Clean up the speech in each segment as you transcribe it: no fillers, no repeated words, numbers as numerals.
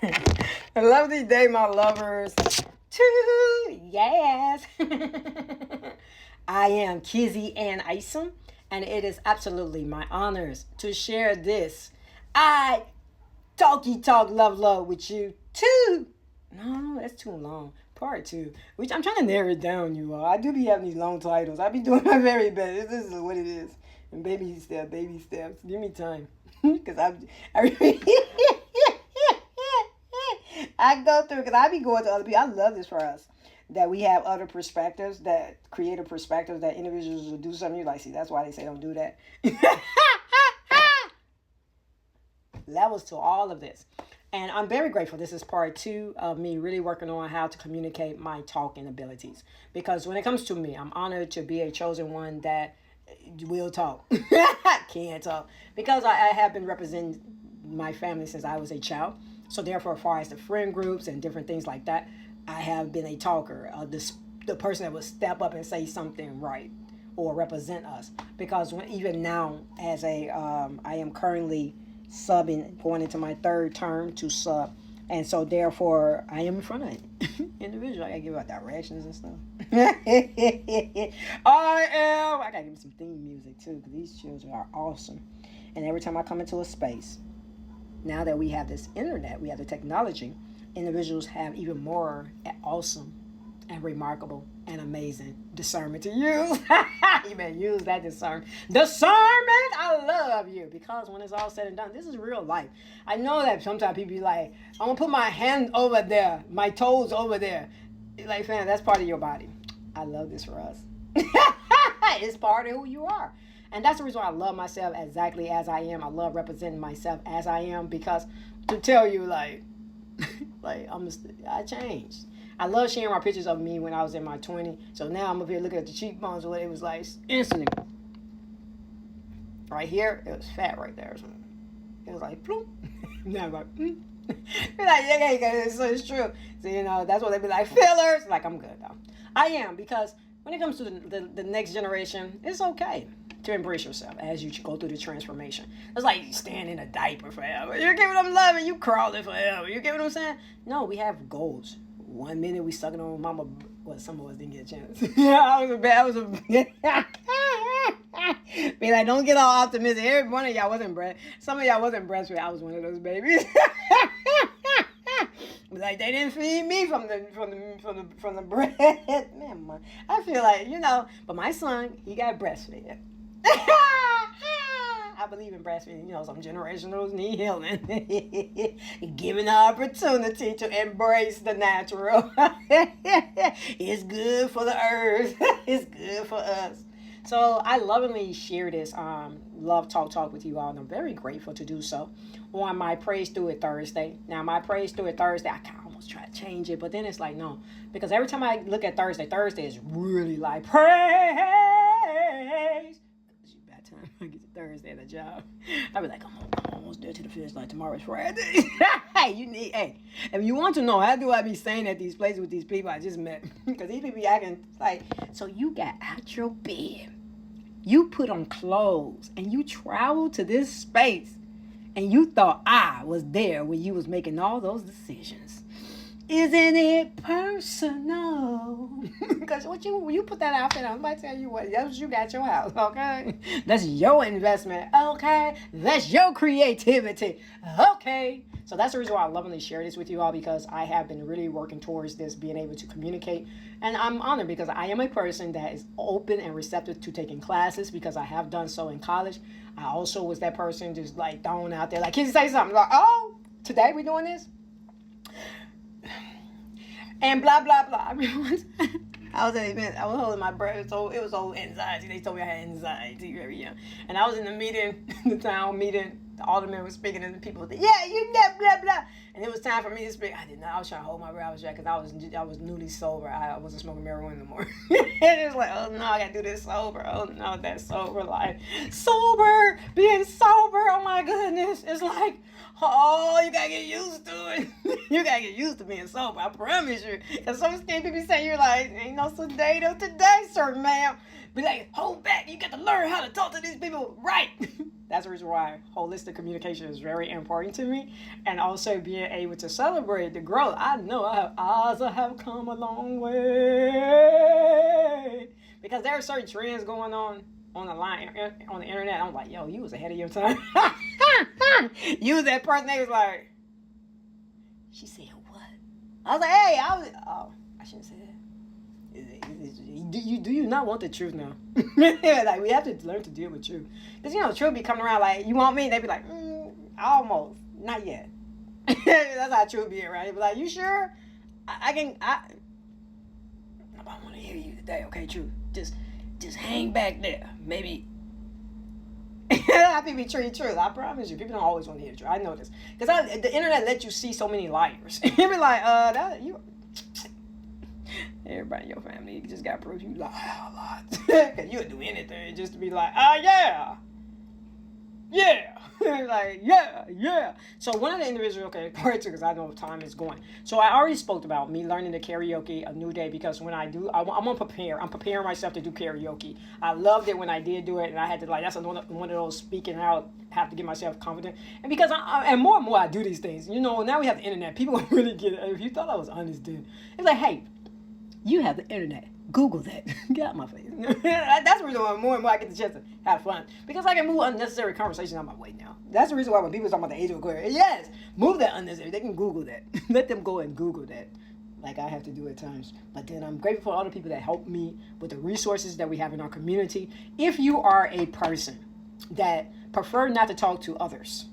A lovely day, my lovers. Choo, yes. I am Kizzy Ann Isom, and it is absolutely my honors to share this. I Talkie Talk Love Love with you too. No, that's too long. Part two, which I'm trying to narrow it down, you all. I do be having these long titles. I be doing my very best. This is what it is. And baby steps. Give me time. Because I really, I go through, because I be going to other people. I love this for us. That we have other perspectives, that creative perspectives, that individuals will do something. You're like, see, that's why they say don't do that. Levels to all of this. And I'm very grateful. This is part two of me really working on how to communicate my talking abilities. Because when it comes to me, I'm honored to be a chosen one that will talk. Can't talk. Because I have been representing my family since I was a child. So therefore, as far as the friend groups and different things like that, I have been a talker. The person that would step up and say something right or represent us. Because even now, as I am currently subbing, going into my third term to sub, and so therefore I am in front of it. Individual, I gotta give out directions and stuff. I gotta give me some theme music too, because these children are awesome. And every time I come into a space, now that we have this internet, we have the technology, individuals have even more awesome and remarkable and amazing discernment to use. You better use that discernment. Discernment, I love you. Because when it's all said and done, this is real life. I know that sometimes people be like, I'm going to put my hand over there, my toes over there. Like, fam, that's part of your body. I love this for us. It's part of who you are. And that's the reason why I love myself exactly as I am. I love representing myself as I am, because to tell you, like I changed. I love sharing my pictures of me when I was in my 20s. So now I'm up here looking at the cheekbones, what it was like instantly. Right here, it was fat right there. So it was like, bloop. Now I'm like, You're like, yeah, so it's true. So, that's what they be like, fillers. Like, I'm good, though. I am, because when it comes to the next generation, it's okay to embrace yourself as you go through the transformation. It's like staying in a diaper forever. You get what I'm loving? You crawling forever. You get what I'm saying? No, we have goals. 1 minute we sucking on mama. Well, some of us didn't get a chance. Yeah, I was a be like, don't get all optimistic. Every one of y'all wasn't breast. Some of y'all wasn't breastfed. I was one of those babies. Like, they didn't feed me from the breast. Man, I feel like, but my son, he got breastfed. I believe in breastfeeding. Some generationals need healing. Given the opportunity to embrace the natural. It's good for the earth. It's good for us. So I lovingly share this love talk with you all, and I'm very grateful to do so on my Praise Through It Thursday. Now, my Praise Through It Thursday, I can almost try to change it, but then it's like, no, because every time I look at Thursday is really like praise. By the time I get to Thursday at the job, I'll be like, I'm almost there to the finish line. Tomorrow's Friday. Hey, if you want to know, how do I be staying at these places with these people I just met? Because these people be acting like, so you got out your bed, you put on clothes, and you traveled to this space, and you thought I was there when you was making all those decisions. Isn't it personal? Because when you put that outfit on, I'm about to tell you what, that's what you got your house, okay? That's your investment, okay? That's your creativity, okay? So that's the reason why I lovingly share this with you all, because I have been really working towards this, being able to communicate. And I'm honored because I am a person that is open and receptive to taking classes, because I have done so in college. I also was that person just like thrown out there, like, can you say something? Like, oh, today we doing this? And blah, blah, blah. I remember I was at an event. I was holding my breath. So it was old anxiety. They told me I had anxiety very young. And I was in the meeting, the town meeting. The alderman was speaking, and the people were like, yeah, you blah, blah, blah. And it was time for me to speak. I did not. I was trying to hold my breath. I was trying, because I was newly sober. I wasn't smoking marijuana no more. And it was like, oh no, I got to do this sober. Oh no, that sober life. Sober, being sober. Oh my goodness. It's like, oh, you got to get used to it. You got to get used to being sober. I promise you. Because some things people say, you're like, ain't no sedato today, sir, ma'am. Be like, hold back. You got to learn how to talk to these people right. That's the reason why holistic communication is very important to me. And also being able to celebrate the growth. I know I have come a long way. Because there are certain trends going on the line, on the internet. I'm like, yo, you was ahead of your time. You was that person that was like, she said what? I was like, hey, I shouldn't say that. Do you not want the truth now? Like, we have to learn to deal with truth. Because, truth be coming around like, you want me? They be like, almost. Not yet. That's how truth be, right? They be like, you sure? I want to hear you today, okay, truth. Just hang back there. Maybe. I think be truth. I promise you, people don't always want to hear the truth. I know this. Because the internet lets you see so many liars. You be like, everybody in your family just got proof you lie a lot. Because you'll do anything just to be like, yeah. Like, yeah. So one of the individuals, okay, part two, because I know time is going. So I already spoke about me learning the karaoke a new day, because when I do, I'm going to prepare. I'm preparing myself to do karaoke. I loved it when I did do it, and I had to, that's one of those speaking out, have to get myself confident. And because and more and more I do these things, now we have the internet. People really get it. If you thought I was honest, dude, it's like, hey, you have the internet. Google that. Get out my face. That's the reason why more and more I get the chance to have fun. Because I can move unnecessary conversations on my way now. That's the reason why when people talk about the age of Aquarius, yes, move that unnecessary. They can Google that. Let them go and Google that. Like I have to do at times. But then I'm grateful for all the people that help me with the resources that we have in our community. If you are a person that prefer not to talk to others,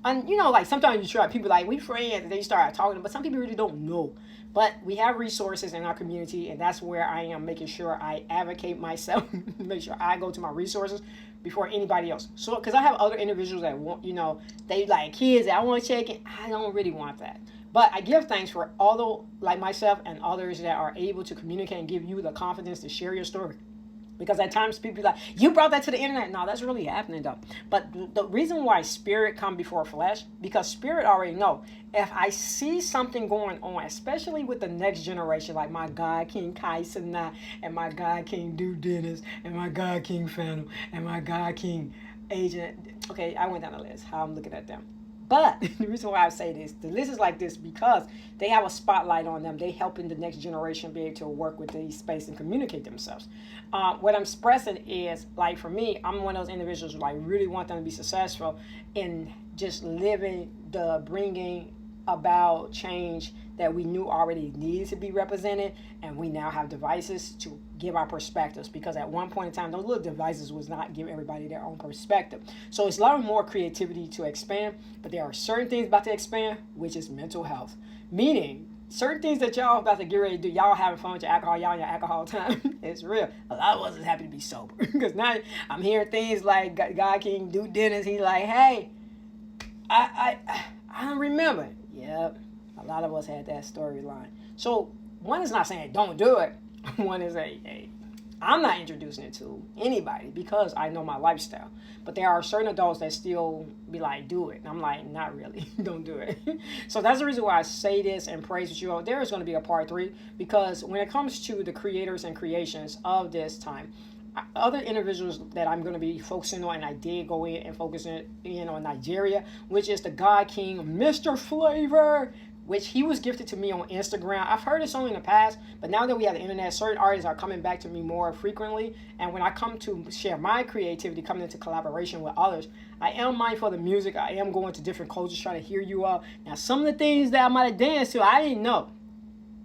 and like sometimes you try, people like, we friends, and they start talking, but some people really don't know. But we have resources in our community, and that's where I am making sure I advocate myself, make sure I go to my resources before anybody else. So, because I have other individuals that want, they like kids that I want to check in. I don't really want that. But I give thanks for all like myself and others that are able to communicate and give you the confidence to share your story. Because at times people be like, you brought that to the internet. No, that's really happening though. But the reason why spirit come before flesh, because spirit already know. If I see something going on, especially with the next generation, like my God King Kaisana, and my God King Do Dennis, and my God King Phantom, and my God King Agent. Okay, I went down the list, how I'm looking at them. But the reason why I say this, the list is like this because they have a spotlight on them. They helping the next generation be able to work with these space and communicate themselves. What I'm expressing is, like for me, I'm one of those individuals who really want them to be successful in just bringing about change that we knew already needed to be represented, and we now have devices to give our perspectives, because at one point in time those little devices was not give everybody their own perspective. So it's a lot more creativity to expand, but there are certain things about to expand, which is mental health, meaning certain things that y'all about to get ready to do. Y'all having fun with your alcohol, y'all in your alcohol time. It's real. A lot of us is happy to be sober, because now I'm hearing things like God King Do Dennis, he's like, hey, I don't remember. Yep, a lot of us had that storyline. So one is not saying don't do it. One is hey, I'm not introducing it to anybody because I know my lifestyle. But there are certain adults that still be like, do it. And I'm like, not really. Don't do it. So that's the reason why I say this and praise with you all. There is going to be a part 3, because when it comes to the creators and creations of this time, other individuals that I'm going to be focusing on, and I did go in and focus in on Nigeria, which is the God King, Mr. Flavor, which he was gifted to me on Instagram. I've heard his song in the past, but now that we have the internet, certain artists are coming back to me more frequently. And when I come to share my creativity, coming into collaboration with others, I am mindful of the music. I am going to different cultures, trying to hear you all. Now, some of the things that I might have danced to, I didn't know.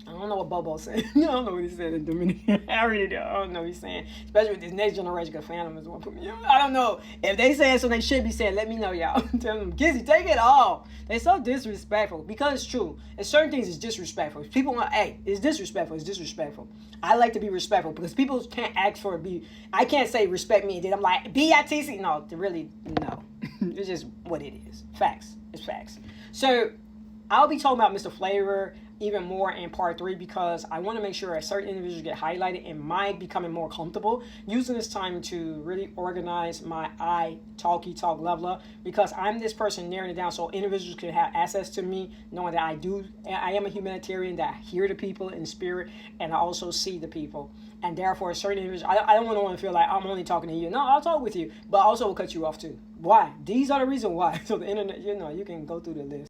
I don't know what Bobo said. I don't know what he said in Dominican. I really don't know what he's saying. Especially with this next generation, because Phantom is one put me on. I don't know. If they saying something they should be saying, let me know, y'all. Tell them, Gizzy, take it all. They're so disrespectful. Because it's true. And certain things is disrespectful. People want, hey, it's disrespectful. It's disrespectful. I like to be respectful, because people can't ask for I can't say respect me and then I'm like, B-I-T-C. No, really, no. It's just what it is. Facts. It's facts. So I'll be talking about Mr. Flavor even more in part 3, because I want to make sure that certain individuals get highlighted and my becoming more comfortable using this time to really organize my Talkie Talk leveler, because I'm this person narrowing it down so individuals can have access to me, knowing that I am a humanitarian, that I hear the people in spirit and I also see the people. and therefore certain individuals, I don't want to feel like I'm only talking to you. No, I'll talk with you, but also will cut you off too. Why? These are the reason why. So the internet, you can go through the list.